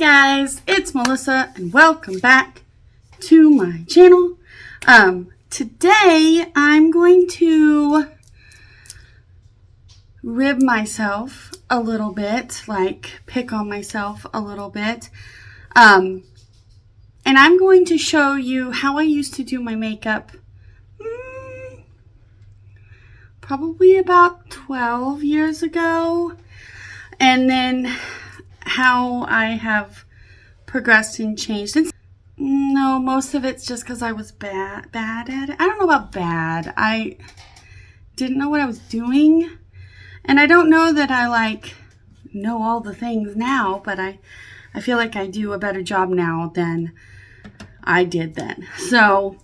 Guys, it's Melissa and welcome back to my channel. Today I'm going to rib myself a little bit, like pick on myself a little bit. And I'm going to show you how I used to do my makeup probably about 12 years ago, and then how I have progressed and changed. No, most of it's just because I was bad at it. I don't know about bad. I didn't know what I was doing, and I don't know that I know all the things now, but I feel like I do a better job now than I did then. So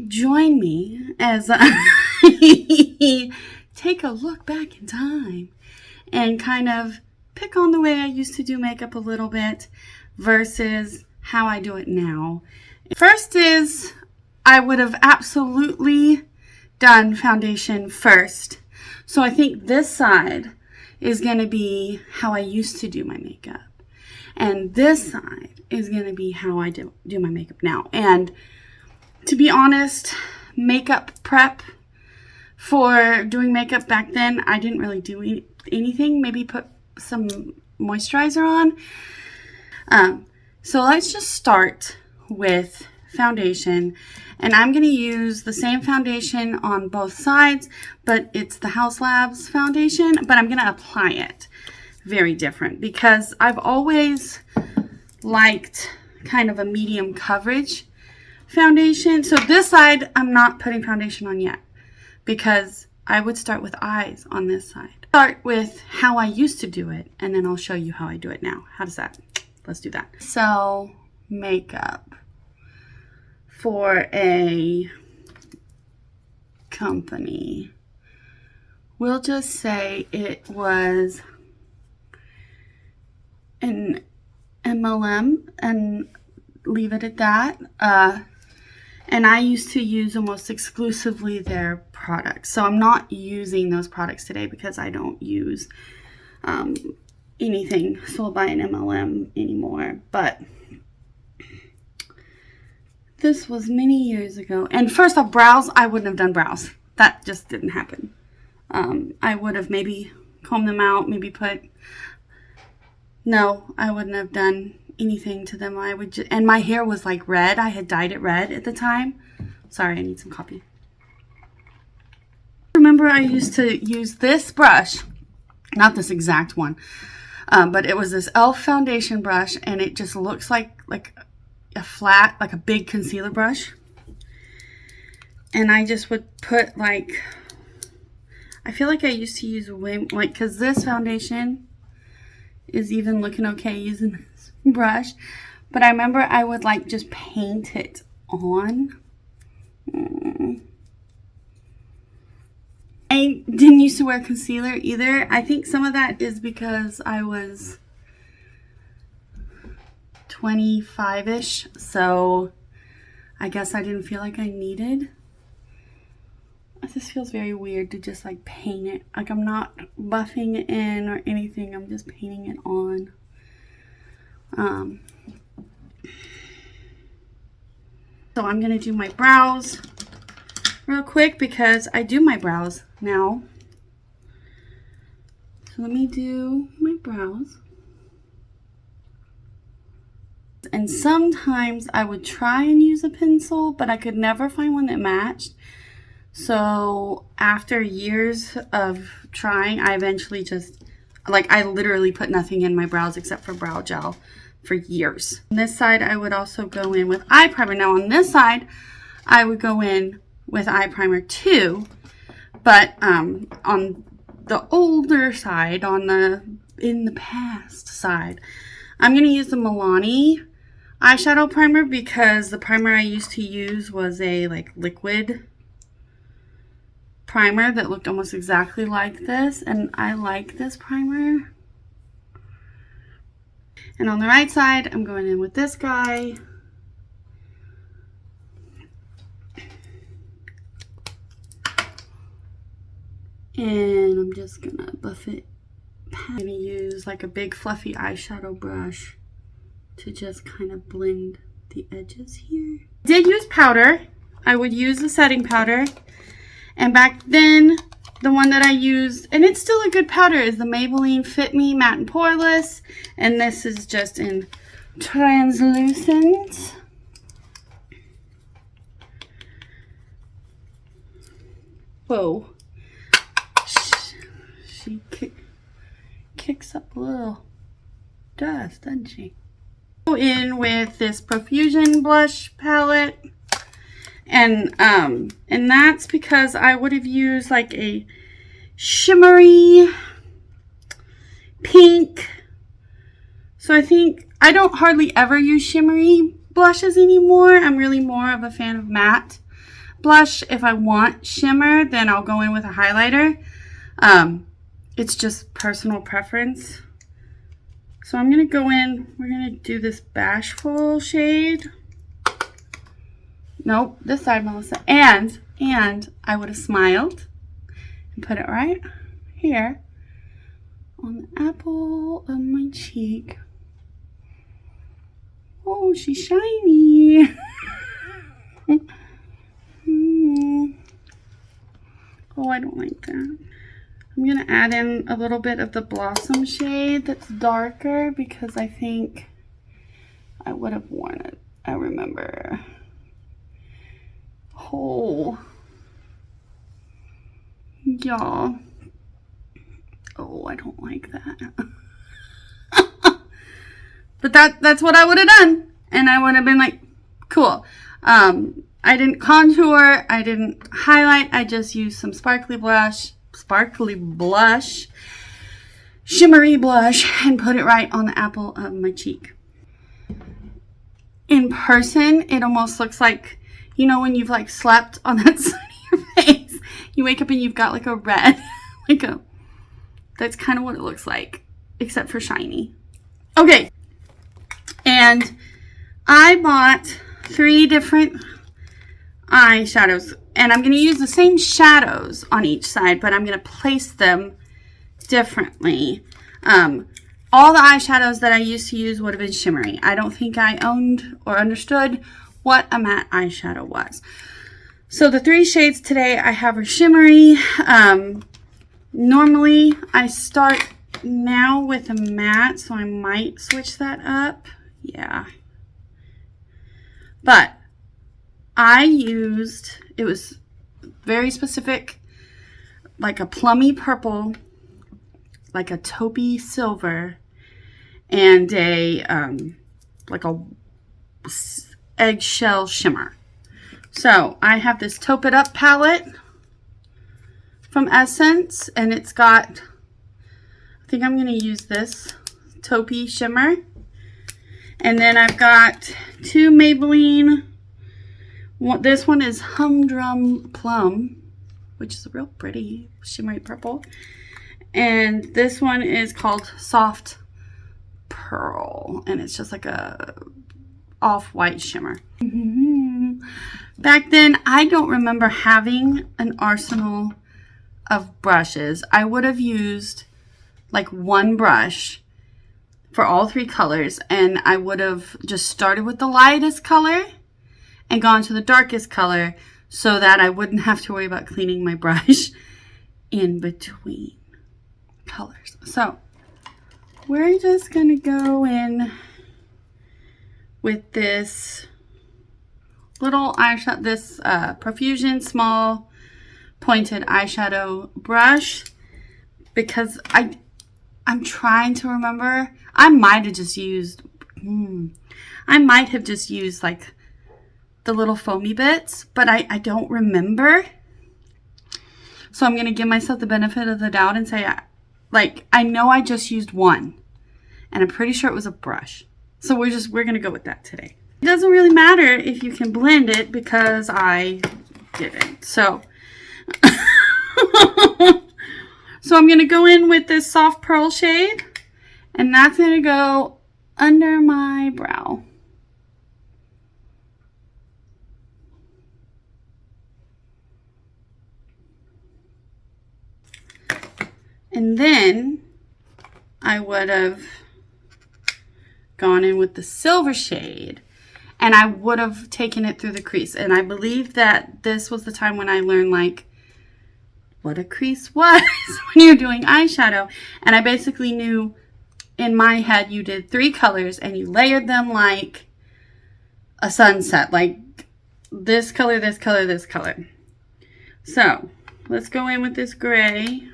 join me as I take a look back in time and kind of pick on the way I used to do makeup a little bit versus how I do it now. First is, I would have absolutely done foundation first. So I think this side is going to be how I used to do my makeup. And this side is going to be how I do my makeup now. And to be honest, makeup prep for doing makeup back then, I didn't really do anything. Maybe put some moisturizer on. So let's just start with foundation. And I'm going to use the same foundation on both sides, but it's the Haus Labs foundation, but I'm going to apply it very different because I've always liked kind of a medium coverage foundation. So this side, I'm not putting foundation on yet because I would start with eyes on this side. Start with how I used to do it, and then I'll show you how I do it now. How does that? Let's do that. So makeup for a company. We'll just say it was an MLM and leave it at that. And I used to use almost exclusively their products. So I'm not using those products today because I don't use anything sold by an MLM anymore. But this was many years ago. And first off, brows, I wouldn't have done brows. That just didn't happen. I would have maybe combed them out, maybe no, I wouldn't have done anything to them. I would just, and my hair was like red. I had dyed it red at the time. Sorry, I need some coffee. Remember, I used to use this brush, not this exact one, but it was this e.l.f. foundation brush, and it just looks like a flat, like a big concealer brush. And I just would put I feel like I used to use because this foundation is even looking okay using this brush, but I remember I would just paint it on. I didn't used to wear concealer either. I think some of that is because I was 25-ish, so I guess I didn't feel like I needed. This feels very weird to just paint it. I'm not buffing it in or anything. I'm just painting it on. So I'm going to do my brows real quick because I do my brows now. So let me do my brows. And sometimes I would try and use a pencil, but I could never find one that matched. So after years of trying, I eventually just, I literally put nothing in my brows except for brow gel for years. On this side, I would also go in with eye primer. Now on this side, I would go in with eye primer too, but on the older side, in the past side, I'm going to use the Milani eyeshadow primer because the primer I used to use was a liquid primer that looked almost exactly like this, and I like this primer. And on the right side, I'm going in with this guy. And I'm just gonna buff it I'm going to use like a big fluffy eyeshadow brush to just kind of blend the edges here. I did use powder. I would use the setting powder. And back then, the one that I used, and it's still a good powder, is the Maybelline Fit Me Matte and Poreless. And this is just in translucent. Whoa. She kicks up a little dust, doesn't she? Go in with this Profusion blush palette. And that's because I would have used like a shimmery pink. So I think I don't hardly ever use shimmery blushes anymore. I'm really more of a fan of matte blush. If I want shimmer, then I'll go in with a highlighter. It's just personal preference. So I'm going to go in, we're going to do this Bashful shade. Nope, this side, Melissa. And I would have smiled and put it right here on the apple of my cheek. Oh, she's shiny. Oh, I don't like that. I'm going to add in a little bit of the Blossom shade that's darker because I think I would have worn it. I remember. Oh, y'all. Oh, I don't like that. But that's what I would have done. And I would have been like, cool. I didn't contour. I didn't highlight. I just used some sparkly blush, shimmery blush, and put it right on the apple of my cheek. In person, it almost looks like, you know, when you've like slept on that side of your face, you wake up and you've got like a red, that's kind of what it looks like, except for shiny. Okay. And I bought 3 different eyeshadows, and I'm going to use the same shadows on each side, but I'm going to place them differently. All the eyeshadows that I used to use would have been shimmery. I don't think I owned or understood what a matte eyeshadow was. So the 3 shades today I have are shimmery. Normally I start now with a matte, so I might switch that up. Yeah. But I used, it was very specific, like a plummy purple, like a taupey silver, and a like a eggshell shimmer. So I have this Taupe It Up palette from Essence, and it's got, I think I'm going to use this taupey shimmer. And then I've got 2 Maybelline. This one is Humdrum Plum, which is a real pretty shimmery purple. And this one is called Soft Pearl, and it's just like a off-white shimmer. Back then, I don't remember having an arsenal of brushes. I would have used like one brush for all 3 colors, and I would have just started with the lightest color and gone to the darkest color so that I wouldn't have to worry about cleaning my brush in between colors. So we're just going to go in with this little eyeshadow, this Profusion small pointed eyeshadow brush, because I'm trying to remember. I might have just used like the little foamy bits, but I don't remember. So I'm going to give myself the benefit of the doubt and say, I know I just used one, and I'm pretty sure it was a brush. So we're going to go with that today. It doesn't really matter if you can blend it because I didn't. So, so I'm going to go in with this Soft Pearl shade, and that's going to go under my brow. And then I would have gone in with the silver shade, and I would have taken it through the crease. And I believe that this was the time when I learned like what a crease was when you're doing eyeshadow. And I basically knew in my head you did 3 colors and you layered them like a sunset, like this color, this color, this color. So let's go in with this gray,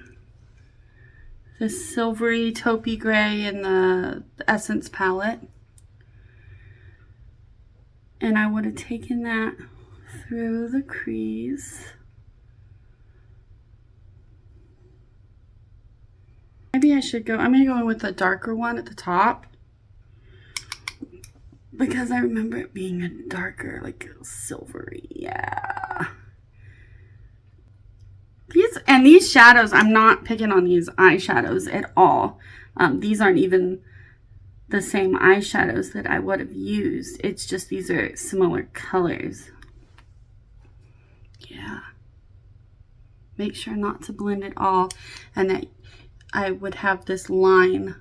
this silvery taupey gray in the Essence palette. And I would have taken that through the crease. Maybe I should go, I'm going to go in with the darker one at the top, because I remember it being a darker, like silvery, yeah. These shadows, I'm not picking on these eyeshadows at all. These aren't even the same eyeshadows that I would have used. It's just these are similar colors. Yeah. Make sure not to blend it all, and that I would have this line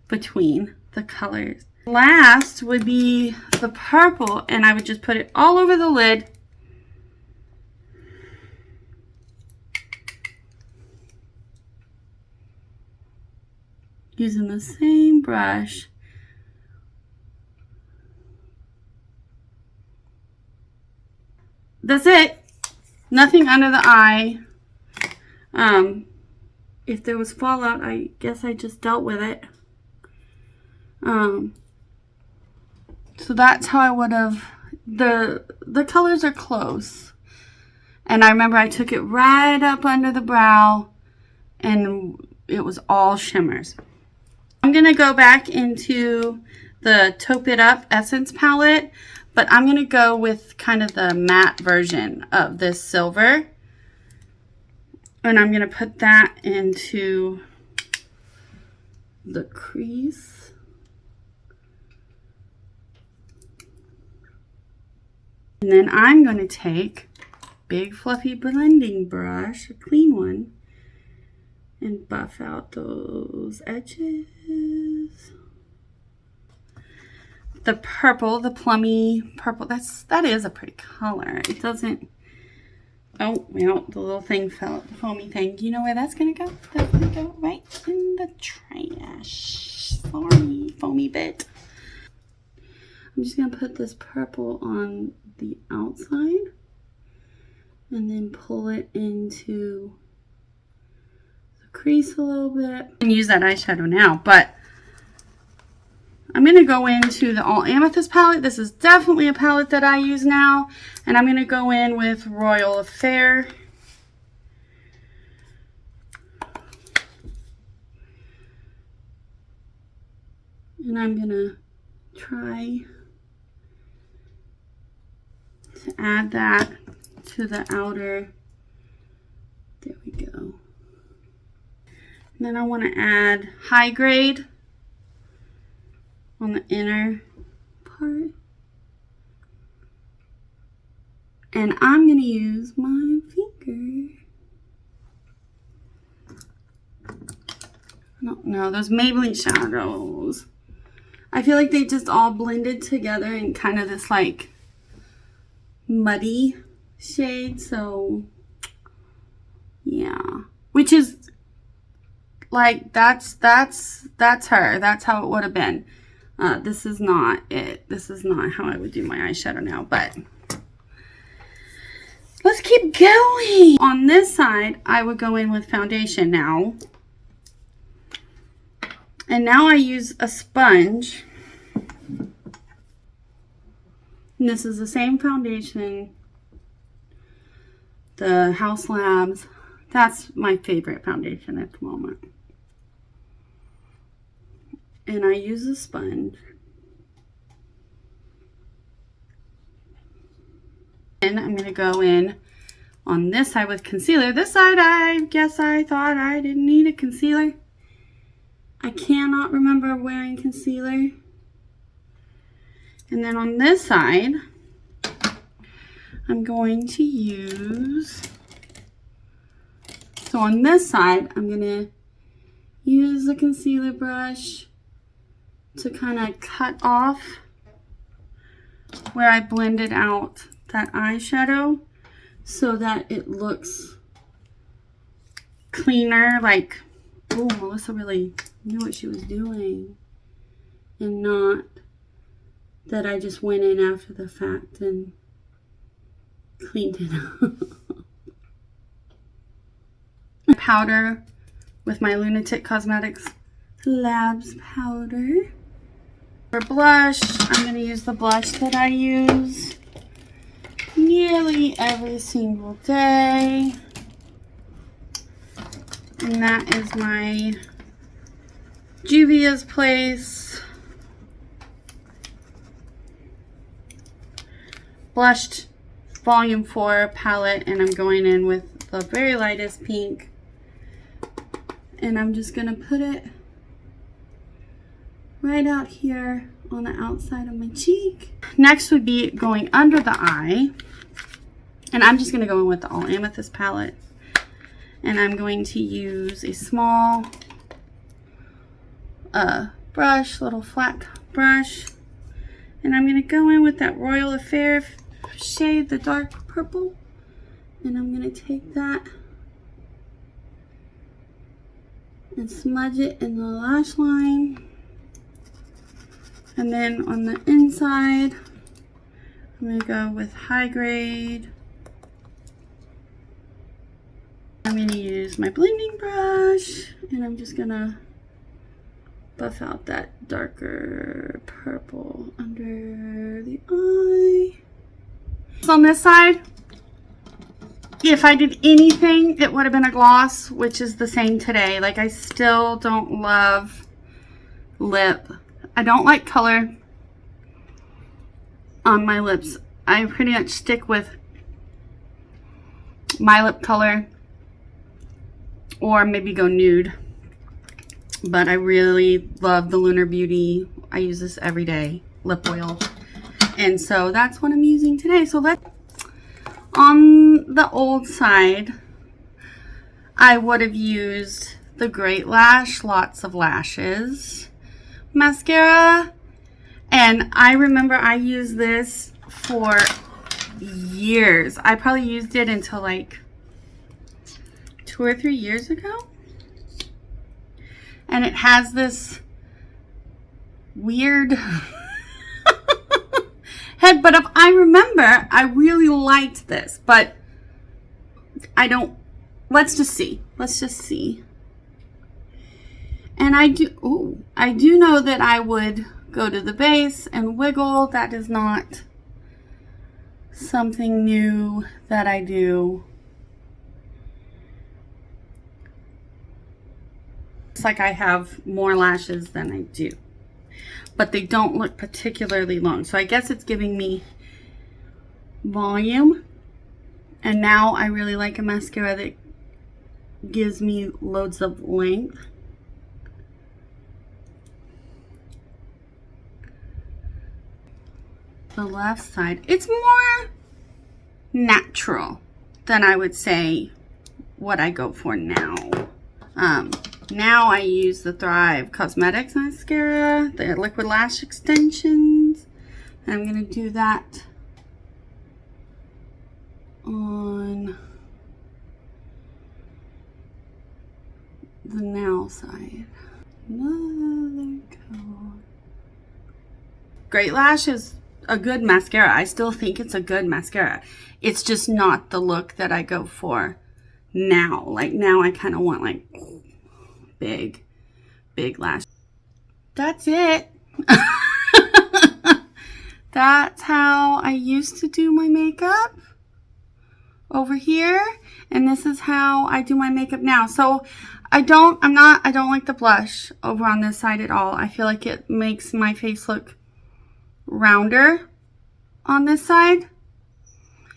between the colors. Last would be the purple, and I would just put it all over the lid. Using the same brush. That's it. Nothing under the eye. If there was fallout, I guess I just dealt with it. So that's how I would have, the colors are close. And I remember I took it right up under the brow and it was all shimmers. I'm going to go back into the Taupe It Up Essence palette, but I'm going to go with kind of the matte version of this silver. And I'm going to put that into the crease. And then I'm going to take big fluffy blending brush, a clean one, and buff out those edges. The purple, the plummy purple, that is a pretty color. It doesn't, oh, well, the little thing fell, the foamy thing. You know where that's gonna go? That's gonna go right in the trash. Sorry, foamy bit. I'm just gonna put this purple on the outside and then pull it into the crease a little bit. I can use that eyeshadow now, but I'm going to go into the All Amethyst palette. This is definitely a palette that I use now. And I'm going to go in with Royal Affair. And I'm going to try to add that to the outer. There we go. And then I want to add High Grade on the inner part. And I'm going to use my finger. I don't know, those Maybelline shadows, I feel like they just all blended together in kind of this like muddy shade. So yeah, which is like, that's her. That's how it would have been. This is not it. This is not how I would do my eyeshadow now, but let's keep going. On this side, I would go in with foundation now. And now I use a sponge. And this is the same foundation, the Haus Labs. That's my favorite foundation at the moment. And I use a sponge. And I'm going to go in on this side with concealer. This side, I guess I thought I didn't need a concealer. I cannot remember wearing concealer. And then on this side, I'm going to use, so on this side, I'm going to use the concealer brush to kind of cut off where I blended out that eyeshadow so that it looks cleaner. Like, oh, Melissa really knew what she was doing, and not that I just went in after the fact and cleaned it up. Powder with my Lunatic Cosmetics Labs powder. For blush, I'm going to use the blush that I use nearly every single day. And that is my Juvia's Place Blushed Volume 4 palette. And I'm going in with the very lightest pink. And I'm just going to put it right out here on the outside of my cheek. Next would be going under the eye. And I'm just going to go in with the All Amethyst palette. And I'm going to use a small brush, little flat brush. And I'm going to go in with that Royal Affair shade, the dark purple. And I'm going to take that and smudge it in the lash line. And then on the inside, I'm going to go with High Grade. I'm going to use my blending brush, and I'm just going to buff out that darker purple under the eye. So on this side, if I did anything, it would have been a gloss, which is the same today. Like, I still don't love lip. I don't like color on my lips. I pretty much stick with my lip color or maybe go nude. But I really love the Lunar Beauty. I use this every day, lip oil. And so that's what I'm using today. So let's... On the old side, I would have used the Great Lash Lots of Lashes mascara. And I remember I used this for years. I probably used it until like 2 or 3 years ago. And it has this weird head, but if I remember, I really liked this, but I don't, let's just see. And I do know that I would go to the base and wiggle. That is not something new that I do. It's like I have more lashes than I do, but they don't look particularly long. So I guess it's giving me volume. And now I really like a mascara that gives me loads of length. The left side, it's more natural than I would say what I go for now. Now I use the Thrive Cosmetics mascara, the liquid lash extensions. And I'm going to do that on the now side. Another color. Great Lash is a good mascara. I still think it's a good mascara. It's just not the look that I go for now. Like now I kind of want like big lash. That's it. That's how I used to do my makeup over here, and this is how I do my makeup now. So I don't like the blush over on this side at all. I feel like it makes my face look rounder on this side.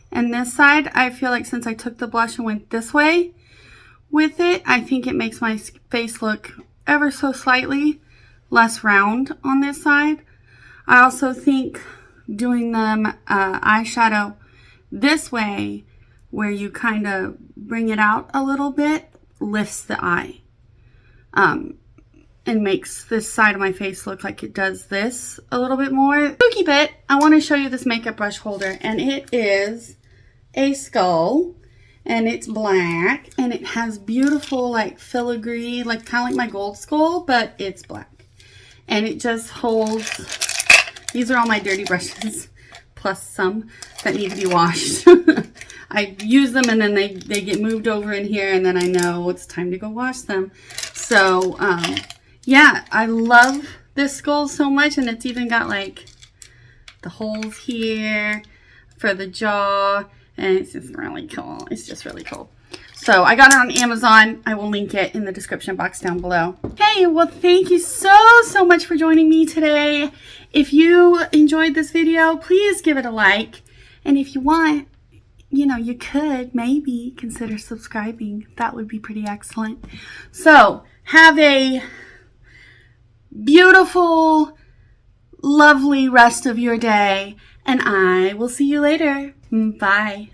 And this side, I feel like since I took the blush and went this way with it, I think it makes my face look ever so slightly less round on this side. I also think doing the eyeshadow this way, where you kind of bring it out a little bit, lifts the eye. and makes this side of my face look like it does this a little bit more. Spooky bit, I want to show you this makeup brush holder, and it is a skull, and it's black, and it has beautiful like filigree, like kind of like my gold skull, but it's black. And it just holds, these are all my dirty brushes, plus some that need to be washed. I use them and then they get moved over in here, and then I know it's time to go wash them. So, yeah, I love this skull so much, and it's even got like the holes here for the jaw, and it's just really cool. It's just really cool. So I got it on Amazon. I will link it in the description box down below. Okay, well, thank you so much for joining me today. If you enjoyed this video, please give it a like. And if you want, you know, you could maybe consider subscribing. That would be pretty excellent. So have a beautiful, lovely rest of your day, and I will see you later. Bye.